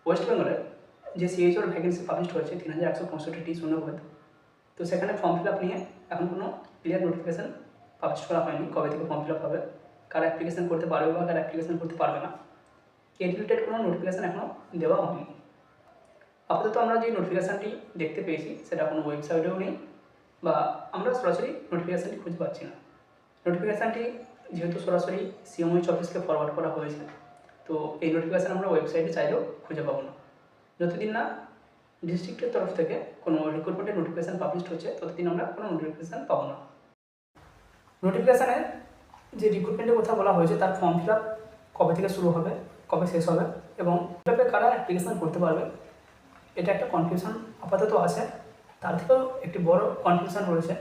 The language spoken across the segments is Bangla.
ওয়েস্ট বেঙ্গলে যে সিএইচওর ভ্যাকেন্সি পাবলিশ হয়েছে 3165টি শূন্যপদ, তো সেখানে ফর্ম ফিল আপ নিয়ে এখন কোনো ক্লিয়ার নোটিফিকেশান পাবলিশ করা হয়নি কবে থেকে ফর্ম ফিল আপ হবে, কারা অ্যাপ্লিকেশান করতে পারবে বা কারা অ্যাপ্লিকেশান করতে পারবে না, এই রিলেটেড কোনো নোটিফিকেশান এখনও দেওয়া হয়নি। আপাতত আমরা যে নোটিফিকেশানটি দেখতে পেয়েছি সেটা কোনো ওয়েবসাইটেও নেই বা আমরা সরাসরি নোটিফিকেশানটি খুঁজে পাচ্ছি না। নোটিফিকেশানটি যেহেতু সরাসরি সিএমওইচ অফিসকে ফরওয়ার্ড করা হয়েছে, তো এই নোটিফিকেশান আমরা ওয়েবসাইটে চাইলেও খুঁজে পাবো না। যতদিন না ডিস্ট্রিক্টের তরফ থেকে কোনো রিক্রুটমেন্টের নোটিফিকেশান পাবলিশ হচ্ছে ততদিন আমরা কোনো নোটিফিকেশান পাবো না। নোটিফিকেশানে যে রিক্রুটমেন্টের কথা বলা হয়েছে তার ফর্ম ফিল আপ কবে থেকে শুরু হবে, কবে শেষ হবে এবং কীভাবে কারা অ্যাপ্লিকেশান করতে পারবে, এটা একটা কনফিউশন আপাতত আছে। তার থেকেও একটি বড় কনফিউশন রয়েছে,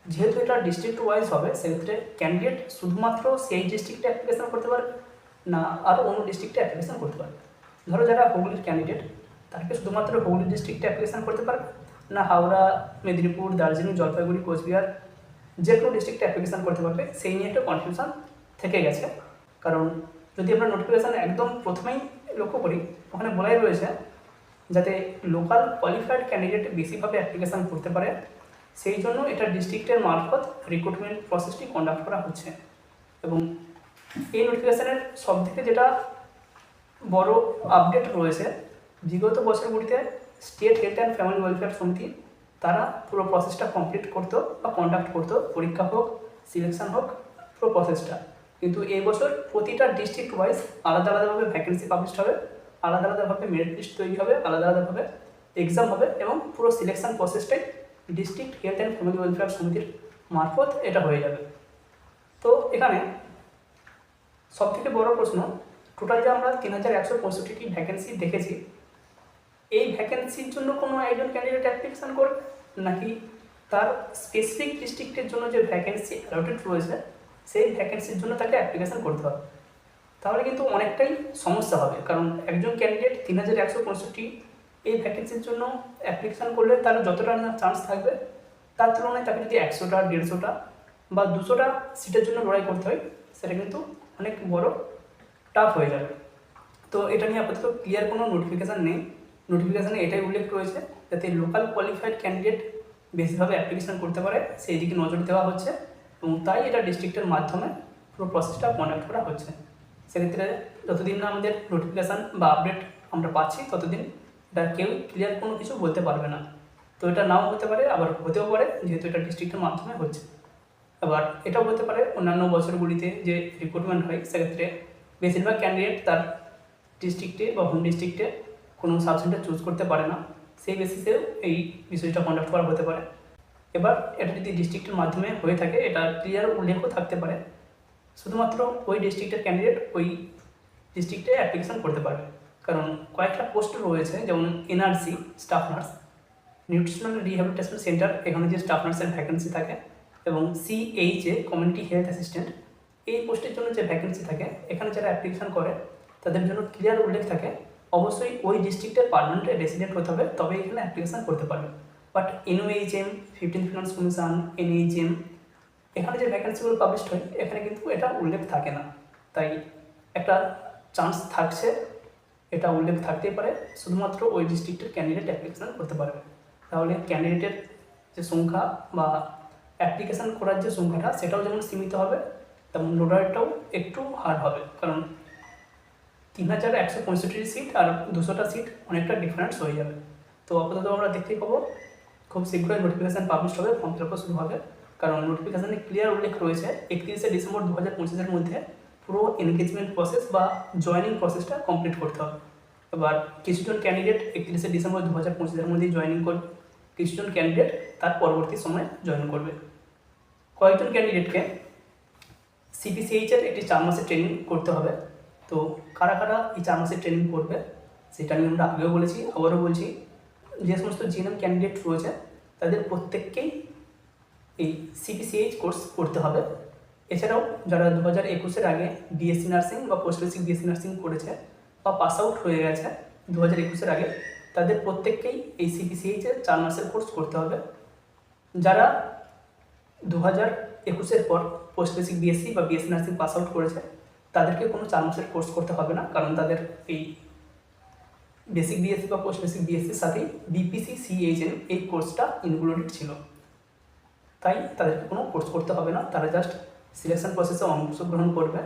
যেহেতু এটা ডিস্ট্রিক্ট ওয়াইজ হবে সেক্ষেত্রে ক্যান্ডিডেট শুধুমাত্র সেই ডিস্ট্রিক্টে অ্যাপ্লিকেশান করতে পারবে না আরও অন্য ডিস্ট্রিক্টে অ্যাপ্লিকেশান করতে পারবে। ধরো যারা হুগলির ক্যান্ডিডেট তাকে শুধুমাত্র হুগলি ডিস্ট্রিক্টে অ্যাপ্লিকেশান করতে পারবে না হাওড়া, মেদিনীপুর, দার্জিলিং, জলপাইগুড়ি, কোচবিহার যে কোনো ডিস্ট্রিক্টে অ্যাপ্লিকেশান করতে পারবে, সেই নিয়ে একটা কনফিউশন থেকে গেছে। কারণ যদি আমরা নোটিফিকেশান একদম প্রথমেই লক্ষ্য করি ওখানে বলাই রয়েছে যাতে লোকাল কোয়ালিফাইড ক্যান্ডিডেট বেশিভাবে অ্যাপ্লিকেশান করতে পারে, সেই জন্য এটা ডিস্ট্রিক্টের মারফত রিক্রুটমেন্ট প্রসেসটি কন্ডাক্ট করা হচ্ছে। এবং এই নোটিফিকেশানের সবথেকে যেটা বড় আপডেট রয়েছে, বিগত বছরগুলিতে state health and family welfare সমিতি তারা পুরো প্রসেসটা কমপ্লিট করতো বা কন্ডাক্ট করতো, পরীক্ষা হোক, সিলেকশন হোক, পুরো প্রসেসটা। কিন্তু এই বছর প্রতিটা ডিস্ট্রিক্ট ওয়াইজ আলাদা আলাদাভাবে ভ্যাকেন্সি পাবলিশ হবে, আলাদা আলাদাভাবে মেরিট লিস্ট তৈরি হবে, আলাদা আলাদাভাবে এক্সাম হবে এবং পুরো সিলেকশন প্রসেসটাই district health and family welfare সমিতির মারফত এটা হয়ে যাবে। তো এখানে সবথেকে বড় প্রশ্ন, টোটাল যে আমরা 3165টি ভ্যাকেন্সি দেখেছি, এই ভ্যাকেন্সির জন্য কোনো একজন ক্যান্ডিডেট অ্যাপ্লিকেশান করবে নাকি তার স্পেসিফিক ডিস্ট্রিক্টের জন্য যে ভ্যাকেন্সি অ্যালটেড রয়েছে সেই ভ্যাকেন্সির জন্য তাকে অ্যাপ্লিকেশান করতে হবে? তাহলে কিন্তু অনেকটাই সমস্যা হবে, কারণ একজন ক্যান্ডিডেট 3165 এই ভ্যাকেন্সির জন্য অ্যাপ্লিকেশান করলে তার যতটা না চান্স থাকবে তার তুলনায় তাকে যদি 100টা, 150টা বা 200টা সিটের জন্য লড়াই করতে হয় সেটা কিন্তু অনেক বড় টাফ হয়ে যাবে। তো এটা নিয়ে আপাতত ক্লিয়ার কোনো নোটিফিকেশান নেই। নোটিফিকেশানে এটাই উল্লেখ রয়েছে যাতে লোকাল কোয়ালিফাইড ক্যান্ডিডেট বেশিভাবে অ্যাপ্লিকেশান করতে পারে সেই দিকে নজর দেওয়া হচ্ছে এবং তাই এটা ডিস্ট্রিক্টের মাধ্যমে পুরো প্রসেসটা কন্ডাক্ট করা হচ্ছে। সেক্ষেত্রে যতদিন না আমাদের নোটিফিকেশান বা আপডেট আমরা পাচ্ছি ততদিন এটা কেউ ক্লিয়ার কোনো কিছু বলতে পারবে না। তো এটা নাও হতে পারে, আবার হতেও পারে, যেহেতু এটা ডিস্ট্রিক্টের মাধ্যমে হচ্ছে। আবার এটাও হতে পারে অন্যান্য বছরগুলিতে যে রিক্রুটমেন্ট হয় সেক্ষেত্রে বেশিরভাগ ক্যান্ডিডেট তার ডিস্ট্রিক্টে বা হোম ডিস্ট্রিক্টে কোনো সাবজেক্টে চুজ করতে পারে না, সেই বেসিসেও এই বিষয়টা কন্ডাক্ট করা হতে পারে। এবার এটা যদি ডিস্ট্রিক্টের মাধ্যমে হয়ে থাকে এটা ক্লিয়ার উল্লেখও থাকতে পারে শুধুমাত্র ওই ডিস্ট্রিক্টের ক্যান্ডিডেট ওই ডিস্ট্রিক্টে অ্যাপ্লিকেশান করতে পারবে। কারণ কয়েকটা পোস্ট রয়েছে যেমন NRC staff nurse, nutritional rehabilitation centre, এখানে যে স্টাফ নার্সের ভ্যাকেন্সি থাকে, এবং সিএইচএ কমিউনিটি হেলথ অ্যাসিস্ট্যান্ট, এই পোস্টের জন্য যে ভ্যাকেন্সি থাকে এখানে যারা অ্যাপ্লিকেশান করে তাদের জন্য ক্লিয়ার উল্লেখ থাকে অবশ্যই ওই ডিস্ট্রিক্টের পার্মানেন্ট রেসিডেন্ট হতে হবে তবে এখানে অ্যাপ্লিকেশান করতে পারবে। But NOHM, 15th finance commission, NHM, এখানে যে ভ্যাকেন্সিগুলো পাবলিশ হয় এখানে কিন্তু এটা উল্লেখ থাকে না, তাই একটা চান্স থাকছে, এটা উল্লেখ থাকতেই পারে শুধুমাত্র ওই ডিস্ট্রিক্টের ক্যান্ডিডেট অ্যাপ্লিকেশান করতে পারবে। তাহলে ক্যান্ডিডেটের যে সংখ্যা বা অ্যাপ্লিকেশান করার যে সংখ্যাটা সেটাও যেমন সীমিত হবে তেমন লোডারটাও একটু হার্ড হবে, কারণ 3165 সিট আর 200টা সিট অনেকটা ডিফারেন্স হয়ে যাবে। তো আপাতত আমরা দেখতেই পাবো খুব শীঘ্রই নোটিফিকেশান পাবলিশ হবে, ফর্ম ফিল আপও শুরু হবে, কারণ নোটিফিকেশানে ক্লিয়ার উল্লেখ রয়েছে 31শে ডিসেম্বর 2025-এর মধ্যে পুরো এনগেজমেন্ট প্রসেস বা জয়েনিং প্রসেসটা কমপ্লিট করতে হবে। এবার কিছুজন ক্যান্ডিডেট 31শে ডিসেম্বর 2025-এর মধ্যেই জয়েনিং করবে, কিছুজন ক্যান্ডিডেট তার পরবর্তী সময়ে জয়েন করবে। কয়েকজন ক্যান্ডিডেটকে সিপিসিএইচের একটি 4 মাসের ট্রেনিং করতে হবে। তো কারা কারা এই 4 মাসের ট্রেনিং করবে সেটা নিয়ে আমরা আগেও বলেছি, আবারও বলছি, যে সমস্ত জিএনএম ক্যান্ডিডেট রয়েছে তাদের প্রত্যেককেই এই সিপিসিএইচ কোর্স করতে হবে। এছাড়াও যারা 2021-এর আগে বিএসসি নার্সিং বা পোস্ট বেসিক বিএসসি নার্সিং করেছে বা পাস আউট হয়ে গেছে 2021-এর আগে, তাদের প্রত্যেককেই এই সিপিসিএইচের 4 মাসের কোর্স করতে হবে। যারা 2021-এর পর পোস্ট বেসিক বিএসসি বা বিএসসি নার্সিং পাস আউট করেছে তাদেরকে কোনো 4 মাসের কোর্স করতে হবে না, কারণ তাদের এই বেসিক বিএসসি বা পোস্ট বেসিক বিএসসির সাথে বিপিসি সিএইচএন এই কোর্সটা ইনক্লুডেড ছিল। তাই তাদেরকে কোনো কোর্স করতে হবে না, তারা জাস্ট সিলেকশন প্রসেসে অংশগ্রহণ করবে।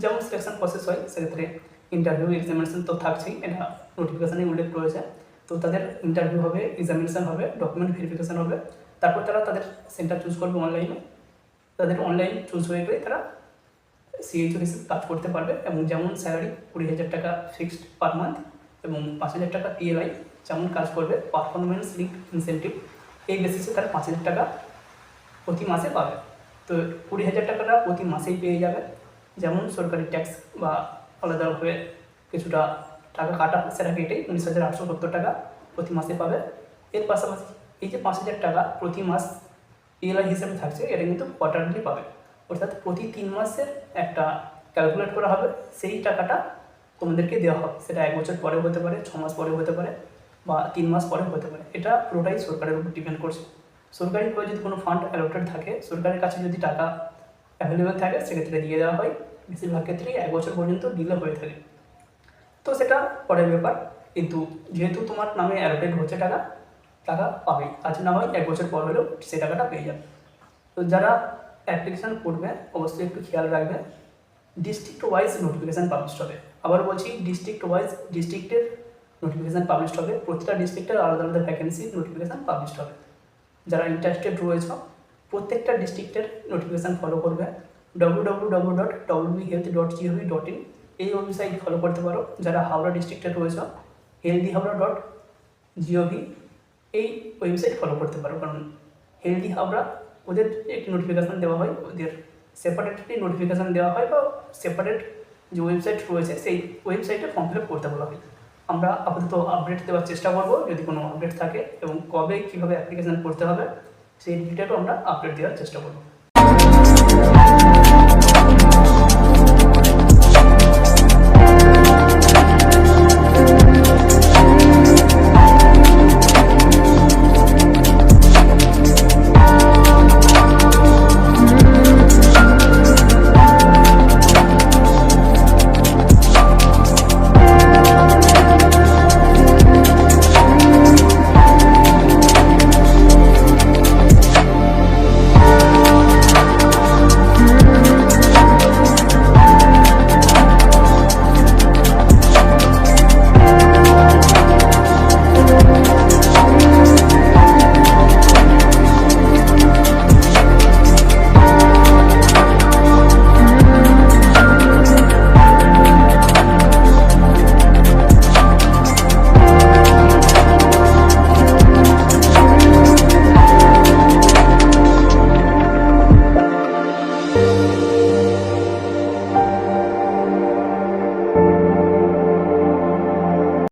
যেমন সিলেকশন প্রসেস হয় সেক্ষেত্রে ইন্টারভিউ এক্সামিনেশন তো থাকছেই, এটা নোটিফিকেশানে উল্লেখ রয়েছে। তো তাদের ইন্টারভিউ হবে, এক্সামিনেশান হবে, ডকুমেন্ট ভেরিফিকেশান হবে, তারপর তারা তাদের সেন্টার চুজ করবে অনলাইনে। তাদের অনলাইন চুজ হয়ে গেলে তারা সিএইচও রিসিভ কাজ করতে পারবে এবং যেমন স্যালারি 20,000 টাকা ফিক্সড পার মান্থ এবং 5,000 টাকা পিএলআই যেমন কাজ করবে পারফরমেন্স লিঙ্ক ইনসেন্টিভ, এই বেসিসে তারা 5,000 টাকা প্রতি মাসে পাবে। তো 20,000 টাকাটা প্রতি মাসেই পেয়ে যাবে। যেমন সরকারি ট্যাক্স বা আলাদাভাবে কিছুটা টাকা কাটা সেটা কেটেই 19,870 টাকা প্রতি মাসে পাবে। এর পাশাপাশি এই যে 5,000 টাকা প্রতি মাস পিএলআই হিসেবে থাকছে, এটা কিন্তু কোয়ার্টারলি পাবে, অর্থাৎ প্রতি 3 মাসের একটা ক্যালকুলেট করা হবে, সেই টাকাটা তোমাদেরকে দেওয়া হবে। সেটা 1 বছর পরেও হতে পারে, 6 মাস পরেও হতে পারে বা 3 মাস পরেও হতে পারে। এটা পুরোটাই সরকারের উপর ডিপেন্ড করছে। সরকারিভাবে যদি কোনো ফান্ড অ্যালোটেড থাকে, সরকারের কাছে যদি টাকা অ্যাভেলেবেল থাকে, সেক্ষেত্রে দিয়ে দেওয়া হয়। বেশিরভাগ ক্ষেত্রেই 1 বছর পর্যন্ত ডিলে হয়ে থাকে। তো সেটা পরের ব্যাপার, কিন্তু যেহেতু তোমার নামে অ্যালোটেড হচ্ছে টাকা পাবেই, আজ না হয় 1 বছর পর হলেও সেই টাকাটা পেয়ে যাবে। তো যারা অ্যাপ্লিকেশান করবে অবশ্যই একটু খেয়াল রাখবে, ডিস্ট্রিক্ট ওয়াইজ নোটিফিকেশান পাবলিশ হবে। আবার বলছি, ডিস্ট্রিক্ট ওয়াইজ ডিস্ট্রিক্টের নোটিফিকেশান পাবলিশ হবে। প্রতিটা ডিস্ট্রিক্টের আলাদা আলাদা ভ্যাকেন্সির নোটিফিকেশান পাবলিশ হবে। যারা ইন্টারেস্টেড রয়েছে প্রত্যেকটা ডিস্ট্রিক্টের নোটিফিকেশান ফলো করবে। www.wbhealth.gov.in এই ওয়েবসাইট ফলো করতে পারো। যারা হাওড়া ডিস্ট্রিক্টে রয়েছে healthyhaura.gov এই ওয়েবসাইট ফলো করতে পারো, কারণ হেলদি হাওড়া ওদের একটি নোটিফিকেশান দেওয়া হয়, ওদের সেপারেটলি নোটিফিকেশান দেওয়া হয় বা সেপারেট যে ওয়েবসাইট রয়েছে সেই ওয়েবসাইটে ফর্ম ফিল আপ করতে বলা হয়। আমরা আপাতত আপডেট দেওয়ার চেষ্টা করব, যদি কোনো আপডেট থাকে এবং কবে কীভাবে অ্যাপ্লিকেশান করতে হবে সেই ডিটেলও আমরা আপডেট দেওয়ার চেষ্টা করব।